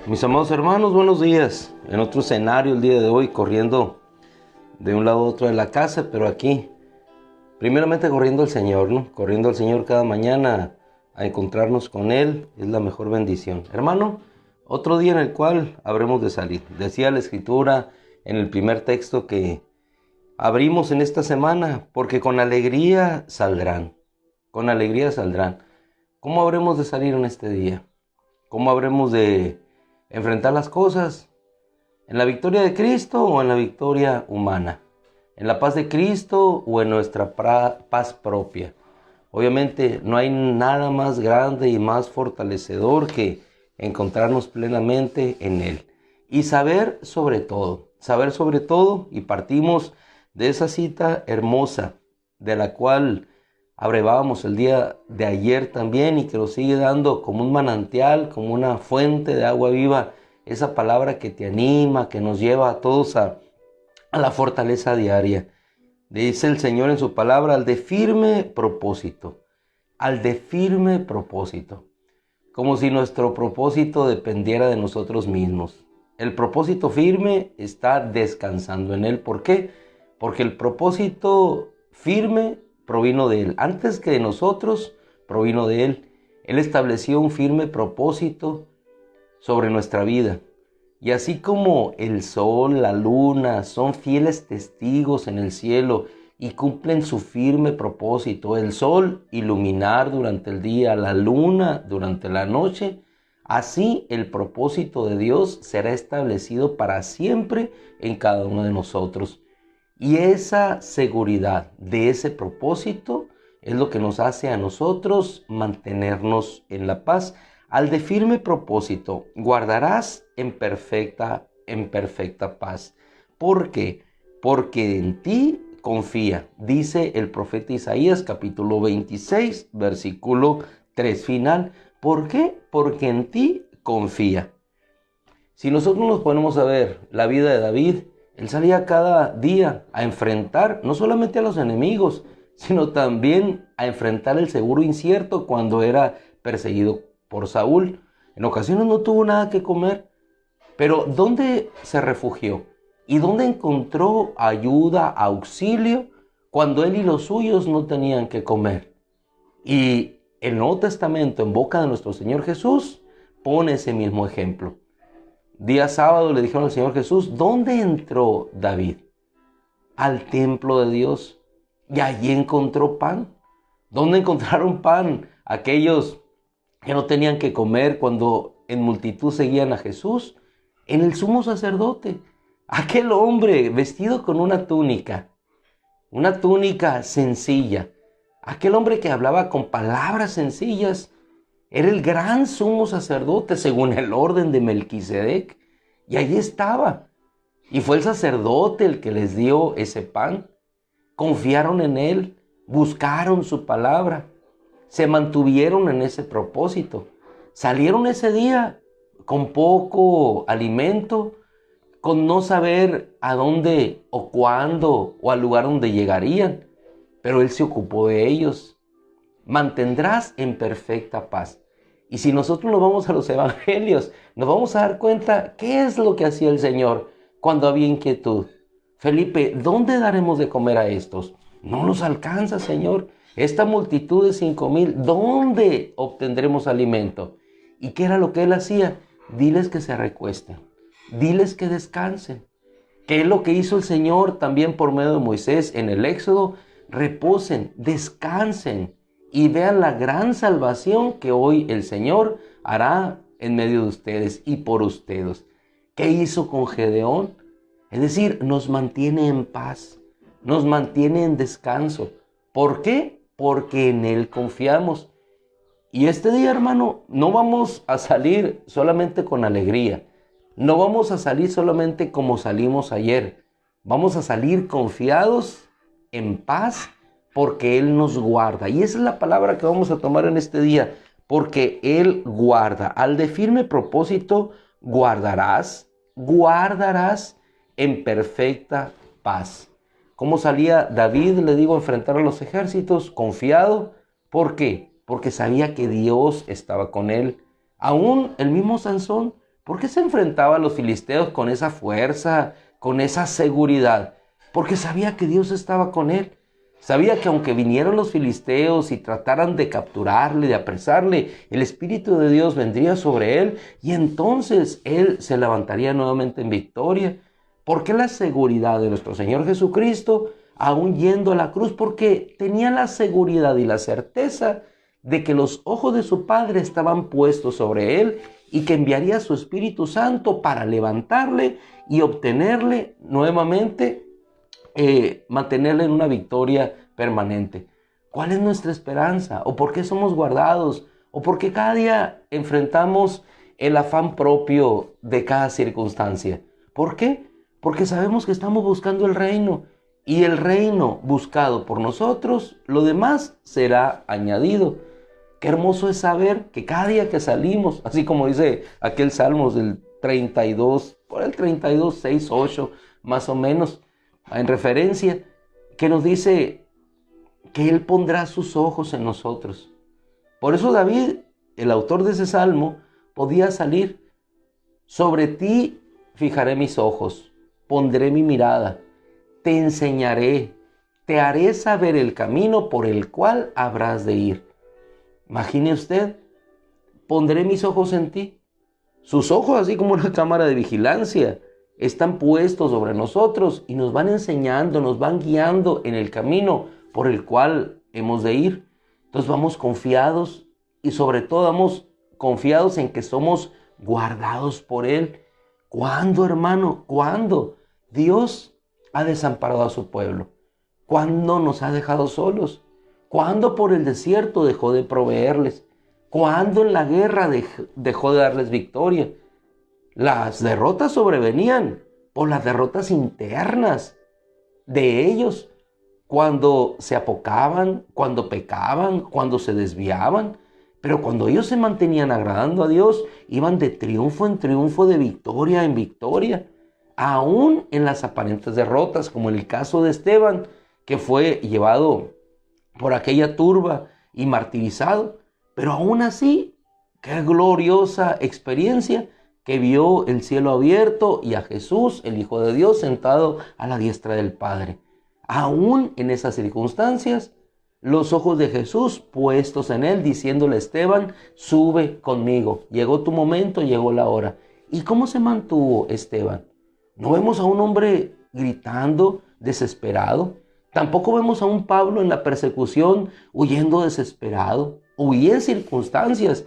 Mis amados hermanos, buenos días. En otro escenario el día de hoy, corriendo de un lado a otro de la casa, pero aquí, primeramente corriendo al Señor, ¿no? Corriendo al Señor cada mañana a encontrarnos con Él, es la mejor bendición. Hermano, otro día en el cual habremos de salir. Decía la Escritura en el primer texto que abrimos en esta semana, porque con alegría saldrán, con alegría saldrán. ¿Cómo habremos de salir en este día? ¿Cómo habremos de enfrentar las cosas? ¿En la victoria de Cristo o en la victoria humana? ¿En la paz de Cristo o en nuestra paz propia? Obviamente no hay nada más grande y más fortalecedor que encontrarnos plenamente en Él. Y saber sobre todo, y partimos de esa cita hermosa, de la cual abrevábamos el día de ayer también y que nos sigue dando como un manantial, como una fuente de agua viva, esa palabra que te anima, que nos lleva a todos a la fortaleza diaria. Dice el Señor en su palabra, al de firme propósito, como si nuestro propósito dependiera de nosotros mismos. El propósito firme está descansando en Él. ¿Por qué? Porque el propósito firme provino de Él. Antes que de nosotros, provino de Él. Él estableció un firme propósito sobre nuestra vida. Y así como el sol, la luna son fieles testigos en el cielo y cumplen su firme propósito, el sol iluminar durante el día, la luna durante la noche, así el propósito de Dios será establecido para siempre en cada uno de nosotros. Y esa seguridad de ese propósito es lo que nos hace a nosotros mantenernos en la paz. Al de firme propósito, guardarás en perfecta paz. ¿Por qué? Porque en ti confía, dice el profeta Isaías, capítulo 26, versículo 3 final. ¿Por qué? Porque en ti confía. Si nosotros nos ponemos a ver la vida de David, él salía cada día a enfrentar no solamente a los enemigos, sino también a enfrentar el seguro incierto cuando era perseguido por Saúl. En ocasiones no tuvo nada que comer, pero ¿dónde se refugió? ¿Y dónde encontró ayuda, auxilio, cuando él y los suyos no tenían que comer? Y el Nuevo Testamento, en boca de nuestro Señor Jesús, pone ese mismo ejemplo. Día sábado le dijeron al Señor Jesús, ¿dónde entró David? Al templo de Dios. Y allí encontró pan. ¿Dónde encontraron pan aquellos que no tenían que comer cuando en multitud seguían a Jesús? En el sumo sacerdote. Aquel hombre vestido con una túnica sencilla. Aquel hombre que hablaba con palabras sencillas. Era el gran sumo sacerdote según el orden de Melquisedec. Y allí estaba. Y fue el sacerdote el que les dio ese pan. Confiaron en él, buscaron su palabra, se mantuvieron en ese propósito. Salieron ese día con poco alimento, con no saber a dónde o cuándo o al lugar donde llegarían. Pero él se ocupó de ellos. Mantendrás en perfecta paz. Y si nosotros nos vamos a los evangelios, nos vamos a dar cuenta qué es lo que hacía el Señor cuando había inquietud. Felipe, ¿dónde daremos de comer a estos? No nos alcanza, Señor. Esta multitud de 5,000, ¿dónde obtendremos alimento? ¿Y qué era lo que él hacía? Diles que se recuesten, diles que descansen. ¿Qué es lo que hizo el Señor también por medio de Moisés en el Éxodo? Reposen, descansen y vean la gran salvación que hoy el Señor hará en medio de ustedes y por ustedes. ¿Qué hizo con Gedeón? Es decir, nos mantiene en paz, nos mantiene en descanso. ¿Por qué? Porque en Él confiamos. Y este día, hermano, no vamos a salir solamente con alegría. No vamos a salir solamente como salimos ayer. Vamos a salir confiados, en paz, porque Él nos guarda. Y esa es la palabra que vamos a tomar en este día. Porque Él guarda. Al de firme propósito, guardarás en perfecta paz. ¿Cómo salía David, le digo, a enfrentar a los ejércitos? Confiado. ¿Por qué? Porque sabía que Dios estaba con él. Aún el mismo Sansón ¿Por qué se enfrentaba a los filisteos con esa fuerza, con esa seguridad? Porque sabía que Dios estaba con él. Sabía que aunque vinieran los filisteos y trataran de capturarle, de apresarle, el Espíritu de Dios vendría sobre él y entonces él se levantaría nuevamente en victoria. ¿Por qué la seguridad de nuestro Señor Jesucristo, aún yendo a la cruz? Porque tenía la seguridad y la certeza de que los ojos de su Padre estaban puestos sobre él y que enviaría su Espíritu Santo para levantarle y obtenerle nuevamente, mantenerle en una victoria permanente. ¿Cuál es nuestra esperanza? ¿O por qué somos guardados? ¿O por qué cada día enfrentamos el afán propio de cada circunstancia? ¿Por qué? Porque sabemos que estamos buscando el reino, y el reino buscado por nosotros, lo demás será añadido. Qué hermoso es saber que cada día que salimos, así como dice aquel Salmos del 32, por el 32, 6, 8, más o menos, en referencia, que nos dice que Él pondrá sus ojos en nosotros. Por eso David, el autor de ese salmo, podía salir: sobre ti fijaré mis ojos, pondré mi mirada, te enseñaré, te haré saber el camino por el cual habrás de ir. Imagine usted, pondré mis ojos en ti. Sus ojos, así como una cámara de vigilancia, están puestos sobre nosotros y nos van enseñando, nos van guiando en el camino por el cual hemos de ir. Entonces vamos confiados, y sobre todo vamos confiados en que somos guardados por Él. ¿Cuándo, hermano? ¿Cuándo Dios ha desamparado a su pueblo? ¿Cuándo nos ha dejado solos? ¿Cuándo por el desierto dejó de proveerles? ¿Cuándo en la guerra dejó de darles victoria? Las derrotas sobrevenían por las derrotas internas de ellos, cuando se apocaban, cuando pecaban, cuando se desviaban. Pero cuando ellos se mantenían agradando a Dios, iban de triunfo en triunfo, de victoria en victoria, aún en las aparentes derrotas, como en el caso de Esteban, que fue llevado por aquella turba y martirizado. Pero aún así, qué gloriosa experiencia, que vio el cielo abierto y a Jesús, el Hijo de Dios, sentado a la diestra del Padre. Aún en esas circunstancias, los ojos de Jesús puestos en él, diciéndole a Esteban: sube conmigo, llegó tu momento, llegó la hora. ¿Y cómo se mantuvo Esteban? No vemos a un hombre gritando, desesperado. Tampoco vemos a un Pablo en la persecución huyendo desesperado. Huía en circunstancias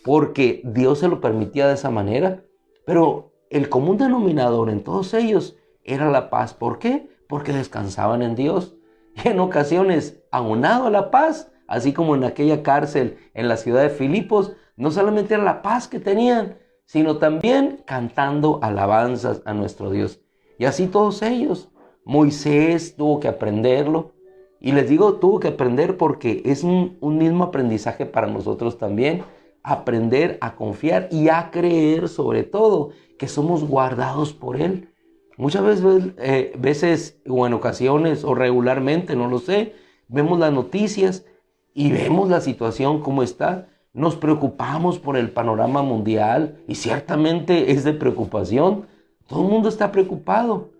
porque Dios se lo permitía de esa manera. Pero el común denominador en todos ellos era la paz. ¿Por qué? Porque descansaban en Dios. Y en ocasiones, aunado a la paz, así como en aquella cárcel en la ciudad de Filipos, no solamente era la paz que tenían, sino también cantando alabanzas a nuestro Dios. Y así todos ellos. Moisés tuvo que aprenderlo. Y les digo, tuvo que aprender porque es un mismo aprendizaje para nosotros también. Aprender a confiar y a creer, sobre todo, que somos guardados por Él. Muchas veces o en ocasiones o regularmente, no lo sé, vemos las noticias y vemos la situación como está. Nos preocupamos por el panorama mundial y ciertamente es de preocupación. Todo el mundo está preocupado.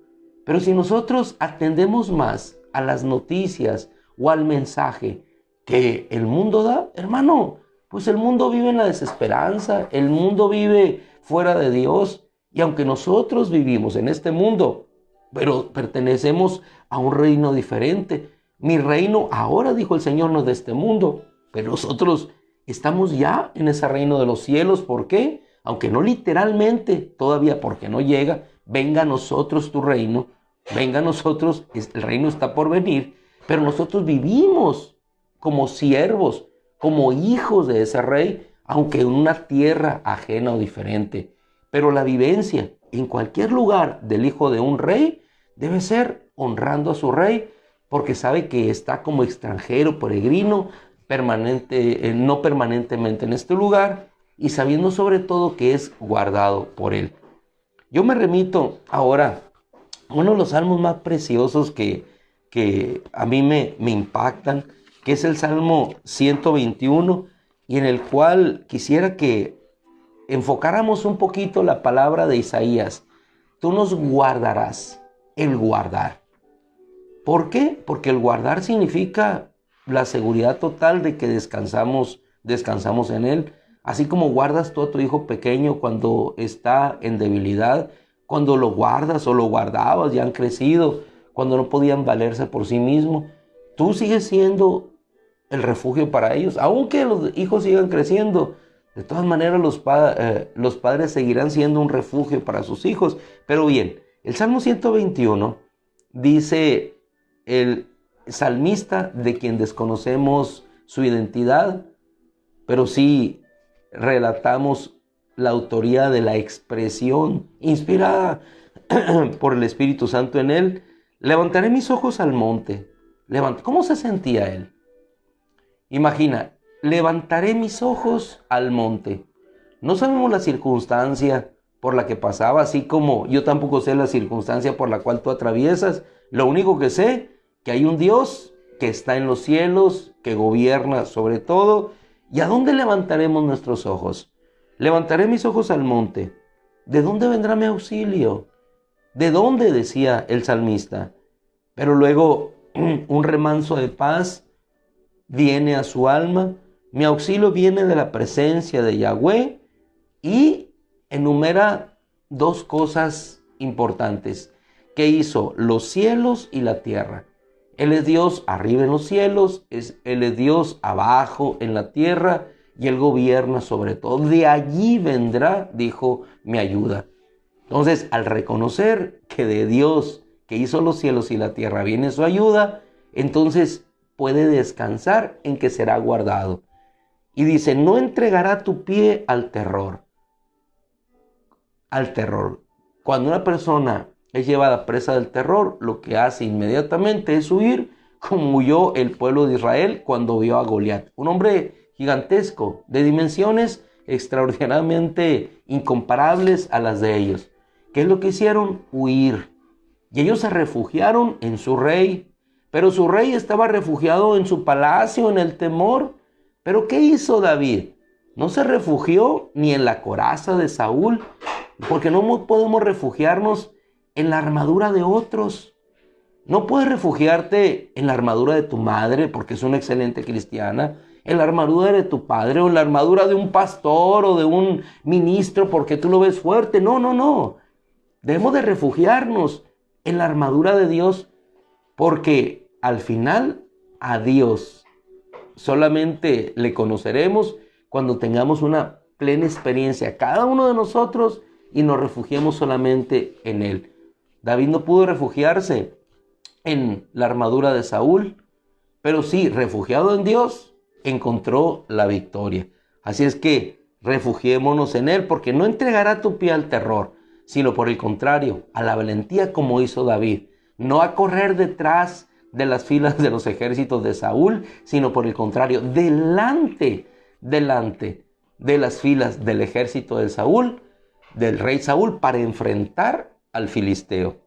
Pero si nosotros atendemos más a las noticias o al mensaje que el mundo da, hermano, pues el mundo vive en la desesperanza, el mundo vive fuera de Dios. Y aunque nosotros vivimos en este mundo, pero pertenecemos a un reino diferente. Mi reino ahora, dijo el Señor, no es de este mundo, pero nosotros estamos ya en ese reino de los cielos. ¿Por qué? Aunque no literalmente, todavía porque no llega. Venga a nosotros tu reino, venga a nosotros, el reino está por venir, pero nosotros vivimos como siervos, como hijos de ese rey, aunque en una tierra ajena o diferente. Pero la vivencia en cualquier lugar del hijo de un rey debe ser honrando a su rey, porque sabe que está como extranjero, peregrino, no permanentemente en este lugar, y sabiendo sobre todo que es guardado por él. Yo me remito ahora a uno de los salmos más preciosos que a mí me impactan, que es el Salmo 121, y en el cual quisiera que enfocáramos un poquito la palabra de Isaías. Tú nos guardarás, el guardar. ¿Por qué? Porque el guardar significa la seguridad total de que descansamos en Él. Así como guardas tú a tu hijo pequeño cuando está en debilidad, cuando lo guardas o lo guardabas, ya han crecido, cuando no podían valerse por sí mismos, tú sigues siendo el refugio para ellos. Aunque los hijos sigan creciendo, de todas maneras los padres seguirán siendo un refugio para sus hijos. Pero bien, el Salmo 121 dice el salmista, de quien desconocemos su identidad, pero sí relatamos la autoría de la expresión inspirada por el Espíritu Santo en él. Levantaré mis ojos al monte. ¿Cómo se sentía él? Imagina, levantaré mis ojos al monte. No sabemos la circunstancia por la que pasaba, así como yo tampoco sé la circunstancia por la cual tú atraviesas. Lo único que sé, que hay un Dios que está en los cielos, que gobierna sobre todo. ¿Y a dónde levantaremos nuestros ojos? Levantaré mis ojos al monte. ¿De dónde vendrá mi auxilio? ¿De dónde?, decía el salmista. Pero luego un remanso de paz viene a su alma. Mi auxilio viene de la presencia de Yahweh, y enumera dos cosas importantes que hizo: los cielos y la tierra. Él es Dios arriba en los cielos, Él es Dios abajo en la tierra, y Él gobierna sobre todo. De allí vendrá, dijo, mi ayuda. Entonces, al reconocer que de Dios que hizo los cielos y la tierra viene su ayuda, entonces puede descansar en que será guardado. Y dice, no entregará tu pie al terror. Al terror. Cuando una persona es llevada presa del terror, lo que hace inmediatamente es huir, como huyó el pueblo de Israel cuando vio a Goliat. Un hombre gigantesco, de dimensiones extraordinariamente incomparables a las de ellos. ¿Qué es lo que hicieron? Huir. Y ellos se refugiaron en su rey. Pero su rey estaba refugiado en su palacio, en el temor. ¿Pero qué hizo David? No se refugió ni en la coraza de Saúl, porque no podemos refugiarnos en la armadura de otros. No puedes refugiarte en la armadura de tu madre, porque es una excelente cristiana, en la armadura de tu padre, o en la armadura de un pastor o de un ministro, porque tú lo ves fuerte. No. Debemos de refugiarnos en la armadura de Dios, porque al final a Dios solamente le conoceremos cuando tengamos una plena experiencia, cada uno de nosotros, y nos refugiemos solamente en Él. David no pudo refugiarse en la armadura de Saúl, pero sí, refugiado en Dios, encontró la victoria. Así es que refugiémonos en Él, porque no entregará tu pie al terror, sino por el contrario, a la valentía, como hizo David. No a correr detrás de las filas de los ejércitos de Saúl, sino por el contrario, delante de las filas del ejército de Saúl, del rey Saúl, para enfrentar al filisteo.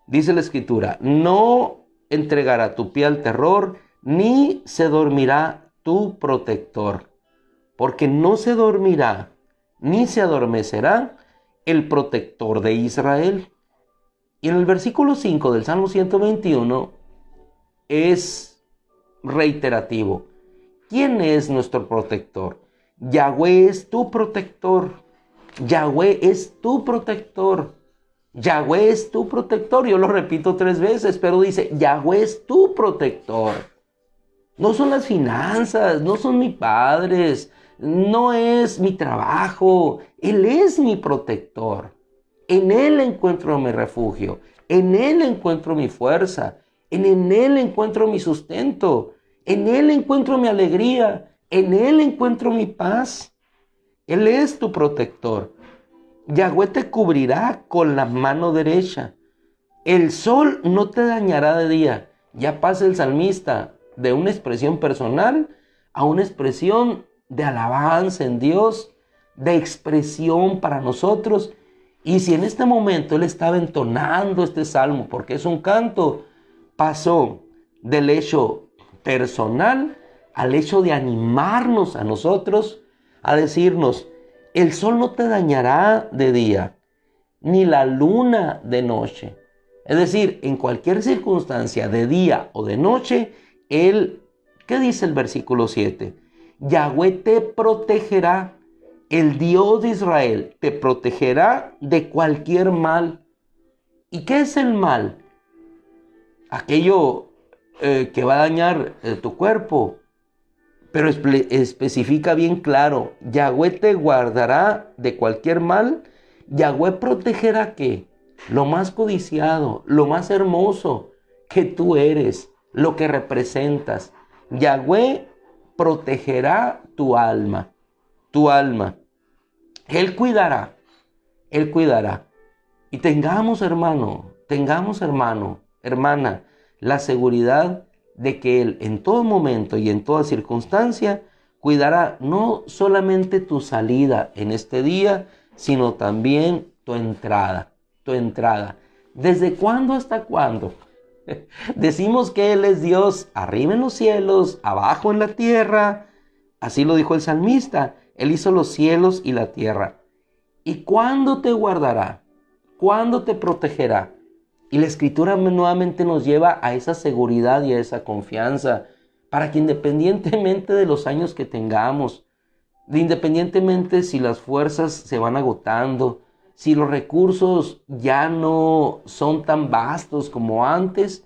Dice la Escritura, no entregará tu pie al terror, ni se dormirá tu protector, porque no se dormirá, ni se adormecerá el protector de Israel. Y en el versículo 5 del Salmo 121 es reiterativo. ¿Quién es nuestro protector? Yahweh es tu protector. Yahweh es tu protector. Yahweh es tu protector. Yo lo repito 3 veces, pero dice, Yahweh es tu protector. No son las finanzas, no son mis padres, no es mi trabajo. Él es mi protector. En Él encuentro mi refugio. En Él encuentro mi fuerza. En Él encuentro mi sustento. En Él encuentro mi alegría. En Él encuentro mi paz. Él es tu protector. Yahweh te cubrirá con la mano derecha. El sol no te dañará de día. Ya pasa el salmista de una expresión personal a una expresión de alabanza en Dios, de expresión para nosotros. Y si en este momento él estaba entonando este salmo, porque es un canto, pasó del hecho personal al hecho de animarnos a nosotros, a decirnos, El sol no te dañará de día, ni la luna de noche. Es decir, en cualquier circunstancia, de día o de noche, ¿qué dice el versículo 7? Yahweh te protegerá, el Dios de Israel te protegerá de cualquier mal. ¿Y qué es el mal? Aquello que va a dañar tu cuerpo. Pero especifica bien claro, Yahweh te guardará de cualquier mal. Yahweh protegerá ¿qué? Lo más codiciado, lo más hermoso que tú eres, lo que representas. Yahweh protegerá tu alma, tu alma. Él cuidará, Él cuidará. Y tengamos, hermano, hermana, la seguridad de que Él en todo momento y en toda circunstancia cuidará no solamente tu salida en este día, sino también tu entrada, tu entrada. ¿Desde cuándo hasta cuándo? Decimos que Él es Dios arriba en los cielos, abajo en la tierra. Así lo dijo el salmista. Él hizo los cielos y la tierra. ¿Y cuándo te guardará? ¿Cuándo te protegerá? Y la Escritura nuevamente nos lleva a esa seguridad y a esa confianza para que independientemente de los años que tengamos, independientemente si las fuerzas se van agotando, si los recursos ya no son tan vastos como antes,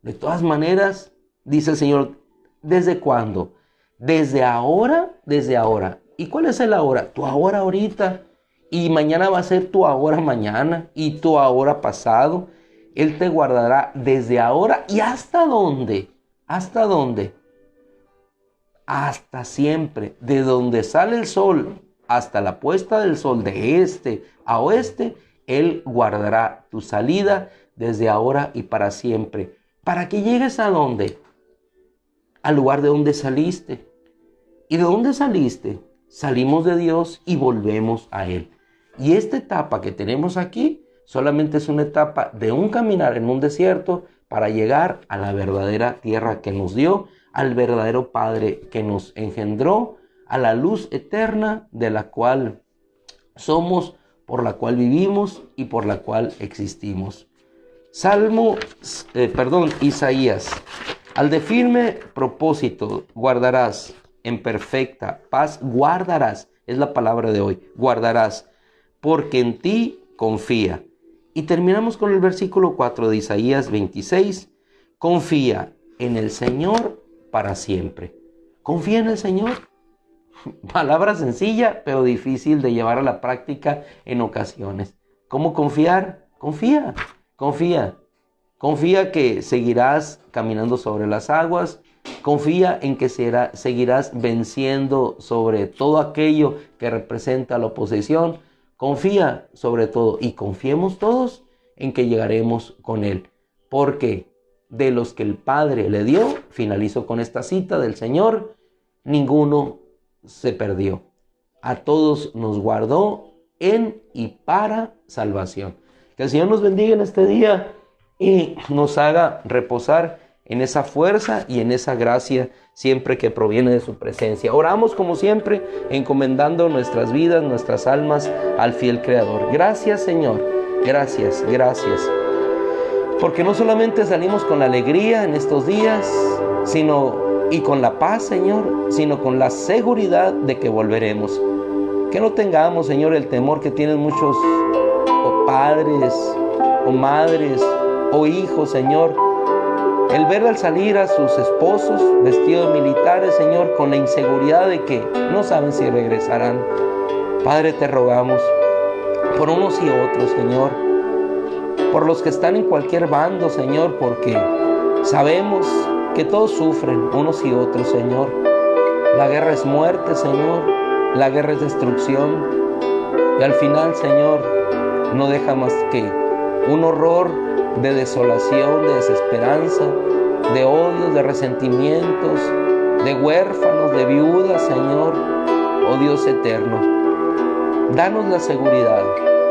de todas maneras, dice el Señor, ¿desde cuándo? Desde ahora, desde ahora. ¿Y cuál es el ahora? Tu ahora ahorita. Y mañana va a ser tu ahora mañana y tu ahora pasado. Él te guardará desde ahora y ¿hasta dónde? ¿Hasta dónde? Hasta siempre. De donde sale el sol hasta la puesta del sol, de este a oeste, Él guardará tu salida desde ahora y para siempre. ¿Para que llegues a dónde? Al lugar de donde saliste. ¿Y de dónde saliste? Salimos de Dios y volvemos a Él. Y esta etapa que tenemos aquí solamente es una etapa de un caminar en un desierto para llegar a la verdadera tierra que nos dio, al verdadero Padre que nos engendró, a la luz eterna de la cual somos, por la cual vivimos y por la cual existimos. Isaías. Al de firme propósito guardarás, en perfecta paz guardarás, es la palabra de hoy, guardarás, porque en ti confía. Y terminamos con el versículo 4 de Isaías 26. Confía en el Señor para siempre. Confía en el Señor. Palabra sencilla, pero difícil de llevar a la práctica en ocasiones. ¿Cómo confiar? Confía, confía. Confía que seguirás caminando sobre las aguas. Confía en que seguirás venciendo sobre todo aquello que representa la oposición. Confía sobre todo y confiemos todos en que llegaremos con Él. Porque de los que el Padre le dio, finalizo con esta cita del Señor, ninguno se perdió. A todos nos guardó en y para salvación. Que el Señor nos bendiga en este día y nos haga reposar en esa fuerza y en esa gracia siempre que proviene de su presencia. Oramos como siempre, encomendando nuestras vidas, nuestras almas al fiel Creador. Gracias, Señor. Gracias, gracias. Porque no solamente salimos con la alegría en estos días, y con la paz, Señor, sino con la seguridad de que volveremos. Que no tengamos, Señor, el temor que tienen muchos padres o madres o hijos, Señor, el ver al salir a sus esposos vestidos de militares, Señor, con la inseguridad de que no saben si regresarán. Padre, te rogamos por unos y otros, Señor, por los que están en cualquier bando, Señor, porque sabemos que todos sufren, unos y otros, Señor. La guerra es muerte, Señor, la guerra es destrucción, y al final, Señor, no deja más que un horror de desolación, de desesperanza, de odios, de resentimientos, de huérfanos, de viudas, Señor, oh Dios eterno. Danos la seguridad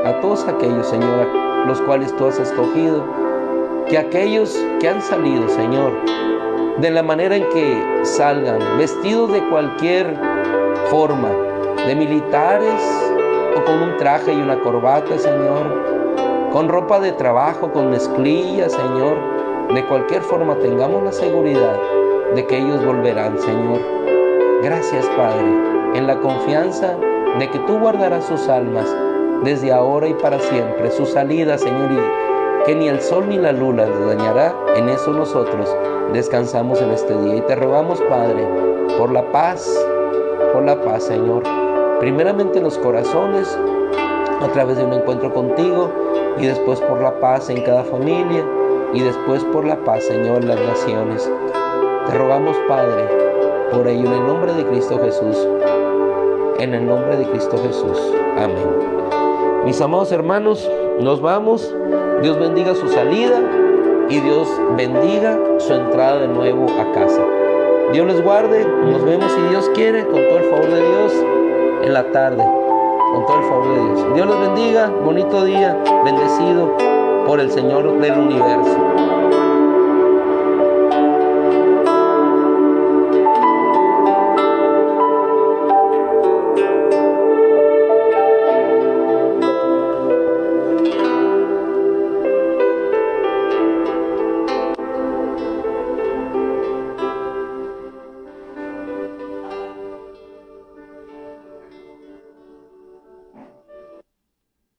a todos aquellos, Señor, los cuales tú has escogido, que aquellos que han salido, Señor, de la manera en que salgan, vestidos de cualquier forma, de militares o con un traje y una corbata, Señor, con ropa de trabajo, con mezclilla, Señor. De cualquier forma tengamos la seguridad de que ellos volverán, Señor. Gracias, Padre, en la confianza de que tú guardarás sus almas desde ahora y para siempre, su salida, Señor, y que ni el sol ni la luna les dañará. En eso nosotros descansamos en este día y te rogamos, Padre, por la paz, Señor, primeramente en los corazones, a través de un encuentro contigo, y después por la paz en cada familia, y después por la paz, Señor, en las naciones. Te rogamos, Padre, por ello, en el nombre de Cristo Jesús. En el nombre de Cristo Jesús. Amén. Mis amados hermanos, nos vamos. Dios bendiga su salida y Dios bendiga su entrada de nuevo a casa. Dios les guarde. Nos vemos, si Dios quiere, con todo el favor de Dios, en la tarde. Con todo el favor de Dios. Dios les bendiga. Bonito día. Bendecido por el Señor del universo.